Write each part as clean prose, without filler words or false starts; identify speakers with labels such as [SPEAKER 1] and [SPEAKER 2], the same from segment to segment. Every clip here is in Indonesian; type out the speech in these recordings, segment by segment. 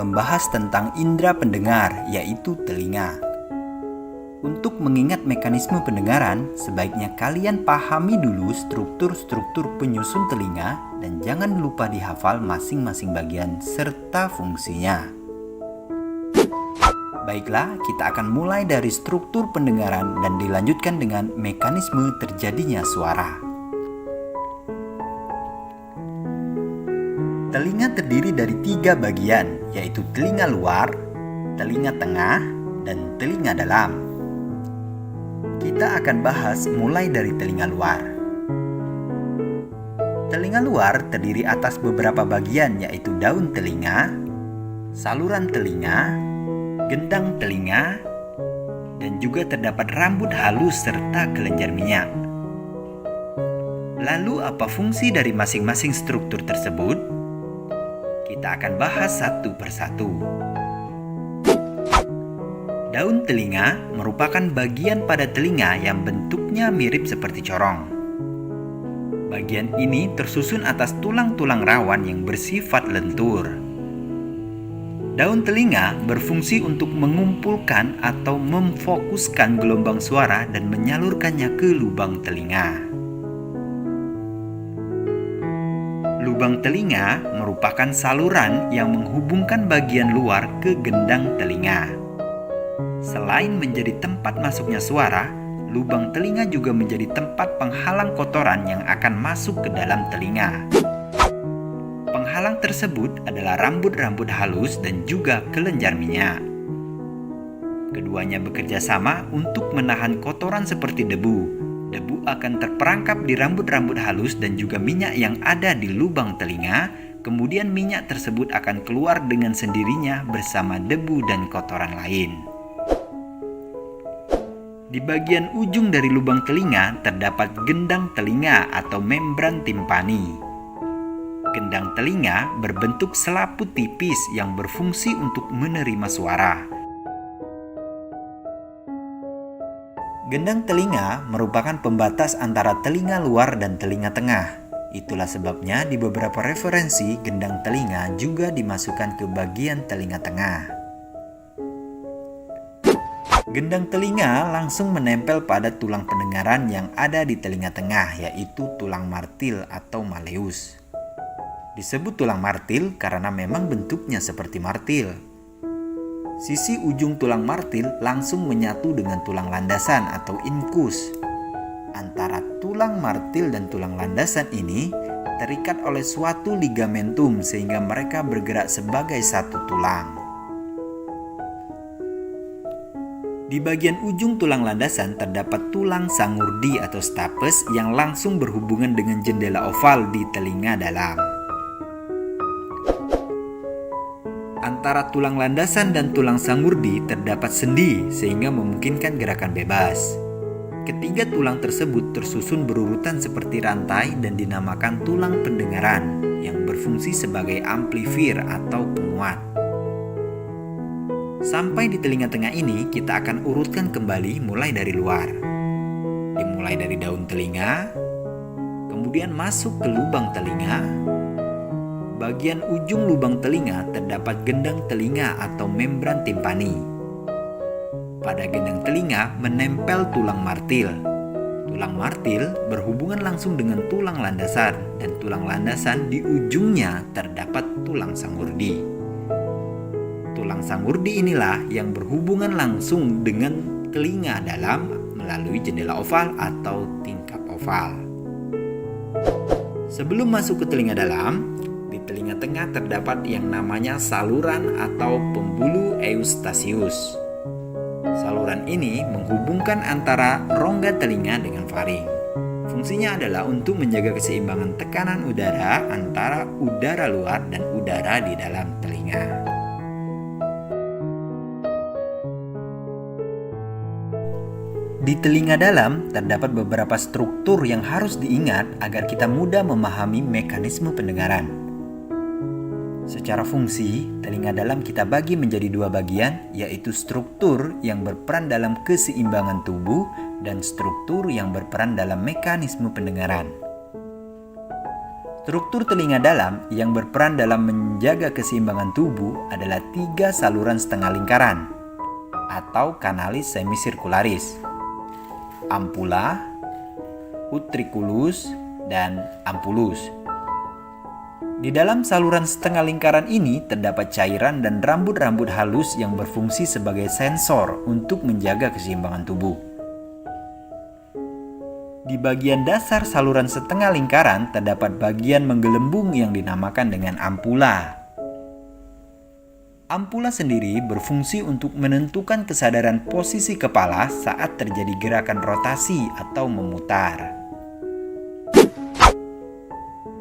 [SPEAKER 1] membahas tentang indera pendengar, yaitu telinga. Untuk mengingat mekanisme pendengaran, sebaiknya kalian pahami dulu struktur-struktur penyusun telinga dan jangan lupa dihafal masing-masing bagian serta fungsinya. Baiklah, kita akan mulai dari struktur pendengaran dan dilanjutkan dengan mekanisme terjadinya suara. Telinga terdiri dari 3 bagian, yaitu telinga luar, telinga tengah, dan telinga dalam. Kita akan bahas mulai dari telinga luar. Telinga luar terdiri atas beberapa bagian, yaitu daun telinga, saluran telinga, gendang telinga, dan juga terdapat rambut halus serta kelenjar minyak. Lalu apa fungsi dari masing-masing struktur tersebut? Kita akan bahas satu persatu. Daun telinga merupakan bagian pada telinga yang bentuknya mirip seperti corong. Bagian ini tersusun atas tulang-tulang rawan yang bersifat lentur. Daun telinga berfungsi untuk mengumpulkan atau memfokuskan gelombang suara dan menyalurkannya ke lubang telinga. Lubang telinga merupakan saluran yang menghubungkan bagian luar ke gendang telinga. Selain menjadi tempat masuknya suara, lubang telinga juga menjadi tempat penghalang kotoran yang akan masuk ke dalam telinga. Penghalang tersebut adalah rambut-rambut halus dan juga kelenjar minyak. Keduanya bekerja sama untuk menahan kotoran seperti debu. Debu akan terperangkap di rambut-rambut halus dan juga minyak yang ada di lubang telinga. Kemudian minyak tersebut akan keluar dengan sendirinya bersama debu dan kotoran lain. Di bagian ujung dari lubang telinga terdapat gendang telinga atau membran timpani. Gendang telinga berbentuk selaput tipis yang berfungsi untuk menerima suara. Gendang telinga merupakan pembatas antara telinga luar dan telinga tengah. Itulah sebabnya di beberapa referensi gendang telinga juga dimasukkan ke bagian telinga tengah. Gendang telinga langsung menempel pada tulang pendengaran yang ada di telinga tengah, yaitu tulang martil atau maleus. Disebut tulang martil karena memang bentuknya seperti martil. Sisi ujung tulang martil langsung menyatu dengan tulang landasan atau incus. Antara tulang martil dan tulang landasan ini terikat oleh suatu ligamentum sehingga mereka bergerak sebagai satu tulang. Di bagian ujung tulang landasan terdapat tulang sangurdi atau stapes yang langsung berhubungan dengan jendela oval di telinga dalam. Antara tulang landasan dan tulang sangurdi terdapat sendi sehingga memungkinkan gerakan bebas. Ketiga tulang tersebut tersusun berurutan seperti rantai dan dinamakan tulang pendengaran yang berfungsi sebagai amplifier atau penguat. Sampai di telinga tengah ini kita akan urutkan kembali mulai dari luar. Dimulai dari daun telinga, kemudian masuk ke lubang telinga. Bagian ujung lubang telinga terdapat gendang telinga atau membran timpani. Pada gendang telinga menempel tulang martil. Tulang martil berhubungan langsung dengan tulang landasan dan tulang landasan di ujungnya terdapat tulang sangurdi. Tulang sangurdi inilah yang berhubungan langsung dengan telinga dalam melalui jendela oval atau tingkap oval. Sebelum masuk ke telinga dalam, di telinga tengah terdapat yang namanya saluran atau pembuluh Eustachius. Saluran ini menghubungkan antara rongga telinga dengan faring. Fungsinya adalah untuk menjaga keseimbangan tekanan udara antara udara luar dan udara di dalam telinga. Di telinga dalam terdapat beberapa struktur yang harus diingat agar kita mudah memahami mekanisme pendengaran. Secara fungsi, telinga dalam kita bagi menjadi 2 bagian, yaitu struktur yang berperan dalam keseimbangan tubuh dan struktur yang berperan dalam mekanisme pendengaran. Struktur telinga dalam yang berperan dalam menjaga keseimbangan tubuh adalah 3 saluran setengah lingkaran atau kanalis semisirkularis, ampula, utriculus, dan ampulus. Di dalam saluran setengah lingkaran ini terdapat cairan dan rambut-rambut halus yang berfungsi sebagai sensor untuk menjaga keseimbangan tubuh. Di bagian dasar saluran setengah lingkaran terdapat bagian menggelembung yang dinamakan dengan ampula. Ampula sendiri berfungsi untuk menentukan kesadaran posisi kepala saat terjadi gerakan rotasi atau memutar.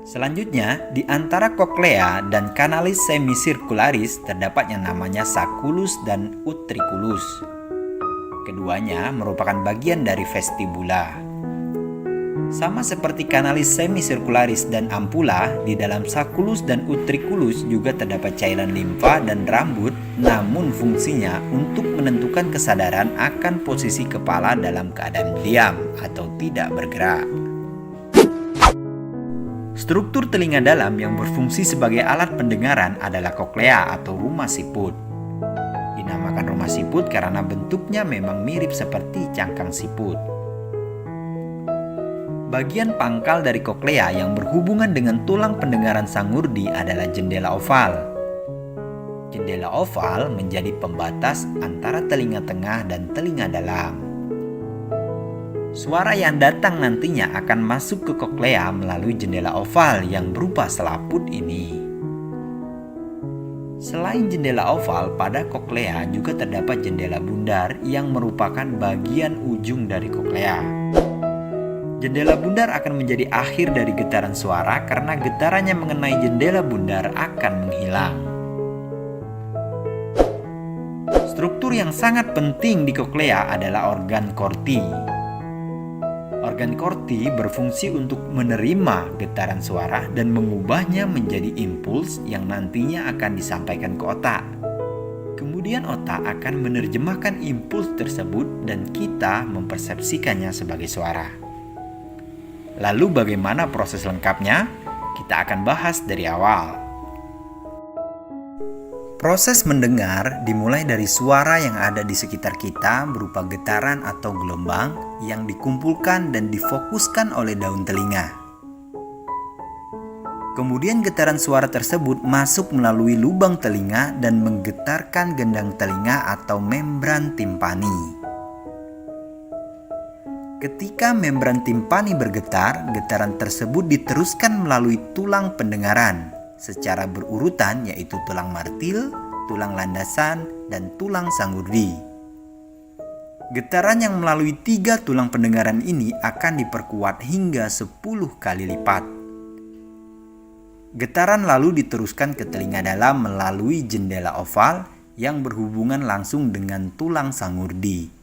[SPEAKER 1] Selanjutnya, di antara koklea dan kanalis semisirkularis terdapat yang namanya sacculus dan utriculus. Keduanya merupakan bagian dari vestibula. Sama seperti kanalis semisirkularis dan ampula, di dalam sacculus dan utriculus juga terdapat cairan limfa dan rambut, namun fungsinya untuk menentukan kesadaran akan posisi kepala dalam keadaan diam atau tidak bergerak. Struktur telinga dalam yang berfungsi sebagai alat pendengaran adalah koklea atau rumah siput. Dinamakan rumah siput karena bentuknya memang mirip seperti cangkang siput. Bagian pangkal dari koklea yang berhubungan dengan tulang pendengaran sangurdi adalah jendela oval. Jendela oval menjadi pembatas antara telinga tengah dan telinga dalam. Suara yang datang nantinya akan masuk ke koklea melalui jendela oval yang berupa selaput ini. Selain jendela oval, pada koklea juga terdapat jendela bundar yang merupakan bagian ujung dari koklea. Jendela bundar akan menjadi akhir dari getaran suara karena getarannya mengenai jendela bundar akan menghilang. Struktur yang sangat penting di koklea adalah organ korti. Organ korti berfungsi untuk menerima getaran suara dan mengubahnya menjadi impuls yang nantinya akan disampaikan ke otak. Kemudian otak akan menerjemahkan impuls tersebut dan kita mempersepsikannya sebagai suara. Lalu bagaimana proses lengkapnya? Kita akan bahas dari awal. Proses mendengar dimulai dari suara yang ada di sekitar kita berupa getaran atau gelombang yang dikumpulkan dan difokuskan oleh daun telinga. Kemudian getaran suara tersebut masuk melalui lubang telinga dan menggetarkan gendang telinga atau membran timpani. Ketika membran timpani bergetar, getaran tersebut diteruskan melalui tulang pendengaran secara berurutan, yaitu tulang martil, tulang landasan, dan tulang sangurdi. Getaran yang melalui 3 tulang pendengaran ini akan diperkuat hingga 10 kali lipat. Getaran lalu diteruskan ke telinga dalam melalui jendela oval yang berhubungan langsung dengan tulang sangurdi.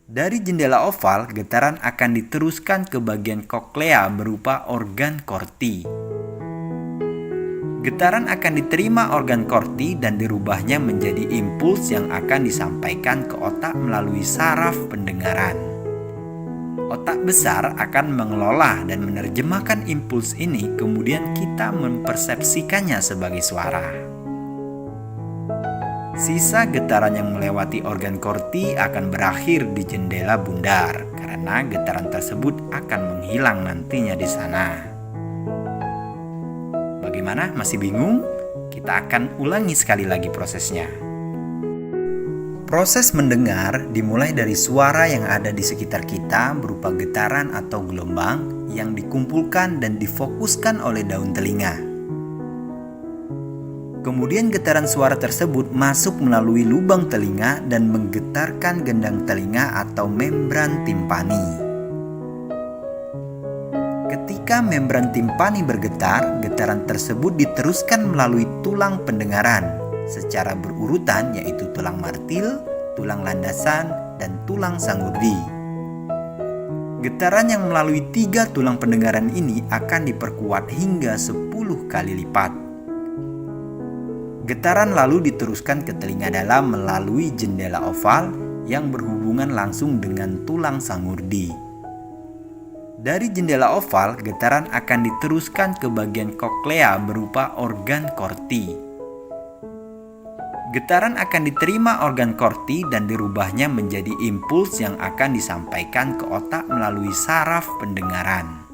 [SPEAKER 1] Dari jendela oval, getaran akan diteruskan ke bagian koklea berupa organ korti. Getaran akan diterima organ korti dan dirubahnya menjadi impuls yang akan disampaikan ke otak melalui saraf pendengaran. Otak besar akan mengelola dan menerjemahkan impuls ini, kemudian kita mempersepsikannya sebagai suara. Sisa getaran yang melewati organ korti akan berakhir di jendela bundar karena getaran tersebut akan menghilang nantinya di sana. Bagaimana? Masih bingung? Kita akan ulangi sekali lagi prosesnya. Proses mendengar dimulai dari suara yang ada di sekitar kita berupa getaran atau gelombang yang dikumpulkan dan difokuskan oleh daun telinga. Kemudian getaran suara tersebut masuk melalui lubang telinga dan menggetarkan gendang telinga atau membran timpani. Ketika membran timpani bergetar, getaran tersebut diteruskan melalui tulang pendengaran secara berurutan, yaitu tulang martil, tulang landasan, dan tulang sangurdi. Getaran yang melalui 3 tulang pendengaran ini akan diperkuat hingga 10 kali lipat. Getaran lalu diteruskan ke telinga dalam melalui jendela oval yang berhubungan langsung dengan tulang sangurdi. Dari jendela oval, getaran akan diteruskan ke bagian koklea berupa organ korti. Getaran akan diterima organ korti dan dirubahnya menjadi impuls yang akan disampaikan ke otak melalui saraf pendengaran.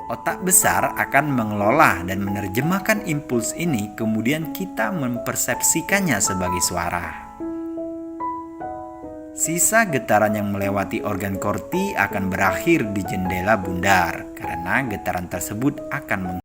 [SPEAKER 1] Otak besar akan mengelola dan menerjemahkan impuls ini, kemudian kita mempersepsikannya sebagai suara. Sisa getaran yang melewati organ korti akan berakhir di jendela bundar karena getaran tersebut akan